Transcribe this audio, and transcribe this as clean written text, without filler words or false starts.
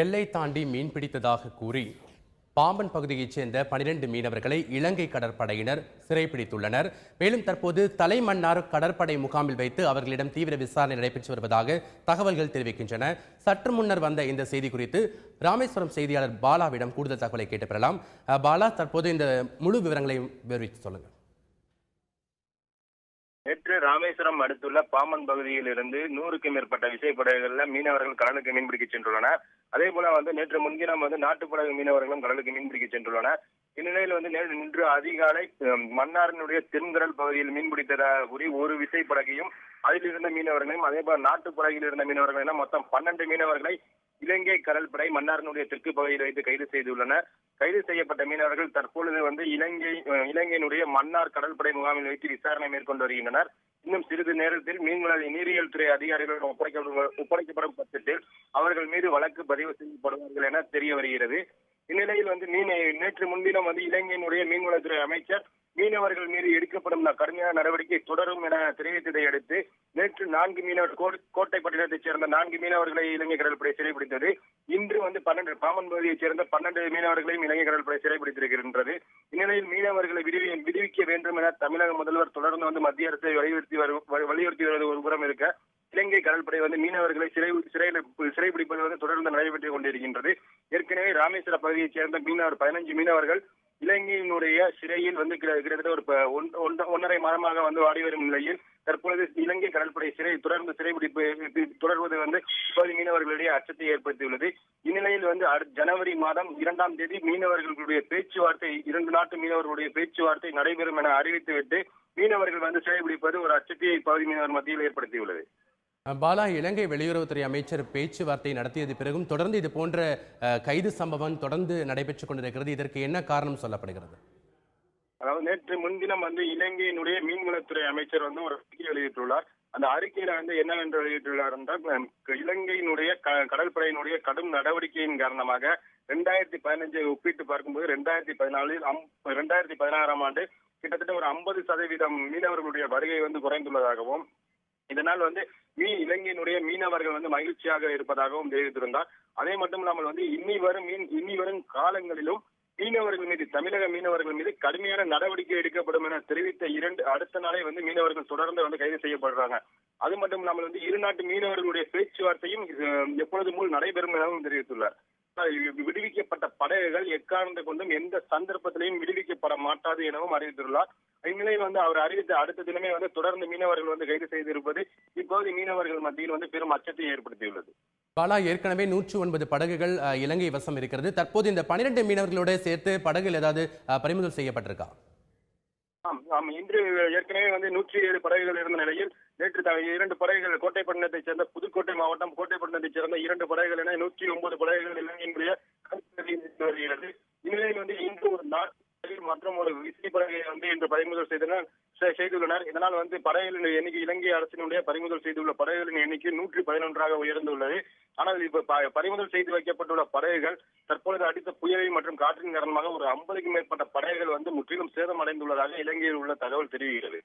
எல்லை தாண்டி மீன் பிடித்ததாக கூறி பாம்பன் பகுதியைச் சேர்ந்த 12 மீனவர்களை இலங்கை கடற்படையினர் சிறைப்பிடித்துள்ளனர். மேலும் தற்போது தலைமன்னார் கடற்படை முகாமில் வைத்து அவர்களிடம் தீவிர விசாரணை நடைபெற்று வருவதாக தகவல்கள் தெரிவிக்கின்றன. சற்று முன்னர் வந்த இந்த செய்தி குறித்து ராமேஸ்வரம் செய்தியாளர் பாலாவிடம் கூடுதல் தகவலை கேட்டு பெறலாம். பாலா, தற்போது இந்த முழு விவரங்களையும் விவரித்து சொல்லுங்கள். நேற்று ராமேஸ்வரம் அடுத்துள்ள பாம்பன் பகுதியில் இருந்து 100க்கும் மேற்பட்ட விசைப்படகுகளில் மீனவர்கள் கடலுக்கு மீன்பிடிக்க சென்றுள்ளனர். அதே போல நேற்று முன்தினம் நாட்டுப்படகு மீனவர்களும் கடலுக்கு மீன்பிடிக்க சென்றுள்ளனர். இந்நிலையில் இன்று அதிகாலை மன்னாரினுடைய தென்கடல் பகுதியில் மீன்பிடித்ததாக கூறி ஒரு விசைப்படகையும் அதில் இருந்த மீனவர்களையும் அதே போல நாட்டுப்படகில் இருந்த மீனவர்களையும் மொத்தம் 12 மீனவர்களை இலங்கை கடற்படை மன்னாரினுடைய தெற்கு பகுதியில் வைத்து கைது செய்துள்ளனர். கைது செய்யப்பட்ட மீனவர்கள் தற்பொழுது இலங்கையினுடைய மன்னார் கடற்படை முகாமில் வைத்து விசாரணை மேற்கொண்டு வருகின்றனர். இன்னும் சிறிது நேரத்தில் மீன்வள நீரியல் துறை அதிகாரிகளிடம் ஒப்படைக்கப்படும் பட்சத்தில் அவர்கள் மீது வழக்கு பதிவு செய்யப்படுவார்கள் என தெரிய வருகிறது. இந்நிலையில் நேற்று முன்தினம் இலங்கையினுடைய மீன்வளத்துறை அமைச்சர் மீனவர்கள் மீது எடுக்கப்படும் கடுமையான நடவடிக்கை தொடரும் என தெரிவித்ததை அடுத்து நேற்று 4 மீனவர் கோட்டைப்பட்டினத்தைச் சேர்ந்த 4 மீனவர்களை இலங்கை கடற்படை சிறைப்பிடித்தது. இன்று 12 பாம்பன் பகுதியைச் சேர்ந்த 12 மீனவர்களையும் இலங்கை கடற்படை சிறைப்பிடித்திருக்கின்றது. இந்நிலையில் மீனவர்களை விடுவிக்க வேண்டும் என தமிழக முதல்வர் தொடர்ந்து மத்திய அரசை வலியுறுத்தி வருவது ஒரு புறம் இருக்க, இலங்கை கடற்படை மீனவர்களை சிறைப்பிடிப்பது தொடர்ந்து நடைபெற்றுக் கொண்டிருக்கின்றது. ஏற்கனவே ராமேஸ்வர பகுதியைச் சேர்ந்த 15 மீனவர்கள் இலங்கையினுடைய சிறையில் கிட்டத்தட்ட ஒரு 1.5 மாதமாக வாடி வரும் நிலையில் தற்பொழுது இலங்கை கடற்படை தொடர்ந்து சிறைப்பிடிப்பு தொடர்வது இப்போது மீனவர்களிடையே அச்சத்தை ஏற்படுத்தியுள்ளது. இந்நிலையில் ஜனவரி மாதம் 2ஆம் தேதி மீனவர்களுடைய பேச்சுவார்த்தை 2 நாட்டு மீனவர்களுடைய பேச்சுவார்த்தை நடைபெறும் என அறிவித்துவிட்டு மீனவர்கள் சிறைப்பிடிப்பது ஒரு அச்சத்தை பகுதி மீனவர் மத்தியில் ஏற்படுத்தியுள்ளது. பாலா, இலங்கை வெளியுறவுத்துறை அமைச்சர் பேச்சுவார்த்தை நடத்தியது பிறகும் தொடர்ந்து இது போன்ற கைது சம்பவம் தொடர்ந்து நடைபெற்றுக் கொண்டிருக்கிறது. இதற்கு என்ன காரணம் சொல்லப்படுகிறது? அதாவது நேற்று முன்தினம் இலங்கையினுடைய மீன்வளத்துறை அமைச்சர் ஒரு அறிக்கை வெளியிட்டுள்ளார். அந்த அறிக்கையில என்னவென்று வெளியிட்டுள்ளார் என்றால், இலங்கையினுடைய கடற்படையினுடைய கடும் நடவடிக்கையின் காரணமாக 2015 ஒப்பிட்டு பார்க்கும்போது 2016ஆம் ஆண்டு கிட்டத்தட்ட ஒரு 50% மீனவர்களுடைய வருகை குறைந்துள்ளதாகவும், இதனால் இலங்கையினுடைய மீனவர்கள் மகிழ்ச்சியாக இருப்பதாகவும் தெரிவித்திருந்தார். அதே மட்டும் இல்லாமல் இனி வரும் காலங்களிலும் மீனவர்கள் மீது தமிழக மீனவர்கள் மீது கடுமையான நடவடிக்கை எடுக்கப்படும் என தெரிவித்த அடுத்த நாளே மீனவர்கள் தொடர்ந்து கைது செய்யப்படுறாங்க. அது மட்டும் இல்லாமல் இரு நாட்டு மீனவர்களுடைய பேச்சுவார்த்தையும் எப்பொழுது போல் நடைபெறும் எனவும் தெரிவித்துள்ளார். விடுவிக்கப்பட்ட படகுகள் எக்காரணத்தை கொண்டும் எந்த சந்தர்ப்பத்திலையும் விடுவிக்கப்பட மாட்டாது எனவும் அறிவித்துள்ளார். இந்நிலையில் அவர் அறிவித்த அடுத்த தினமே தொடர்ந்து மீனவர்கள் கைது செய்திருப்பது இப்போது மீனவர்கள் மத்தியில் பெரும் அச்சத்தை ஏற்படுத்தியுள்ளது. பாலா, ஏற்கனவே 109 படகுகள் இலங்கை வசம் இருக்கிறது. தற்போது இந்த 12 மீனவர்களோட சேர்த்து படகுகள் ஏதாவது பறிமுதல் செய்யப்பட்டிருக்கா? இன்று ஏற்கனவே 107 படகுகள் இருந்த நிலையில் நேற்று 2 படகுகள் கோட்டைப்பட்டினத்தைச் சேர்ந்த புதுக்கோட்டை மாவட்டம் கோட்டைப்பட்டினத்தைச் சேர்ந்த 2 படகுகள் என 109 படகுகள் இலங்கையினுடைய வருகிறது. இந்நிலையில் இன்று ஒரு மற்றும் ஒரு விசைப்படகை இன்று பறிமுதல் செய்துள்ளனர். இதனால் படகுகளின் எண்ணிக்கை இலங்கை அரசினுடைய பறிமுதல் செய்துள்ள படகுகளின் எண்ணிக்கை 111ஆக உயர்ந்துள்ளது. ஆனால் இப்ப பறிமுதல் செய்து வைக்கப்பட்டுள்ள படகுகள் தற்பொழுது அடித்த புயல் மற்றும் காற்றின் காரணமாக ஒரு 50க்கும் மேற்பட்ட படகுகள் முற்றிலும் சேதம் அடைந்துள்ளதாக இலங்கையில் உள்ள தகவல் தெரிவிக்கிறது.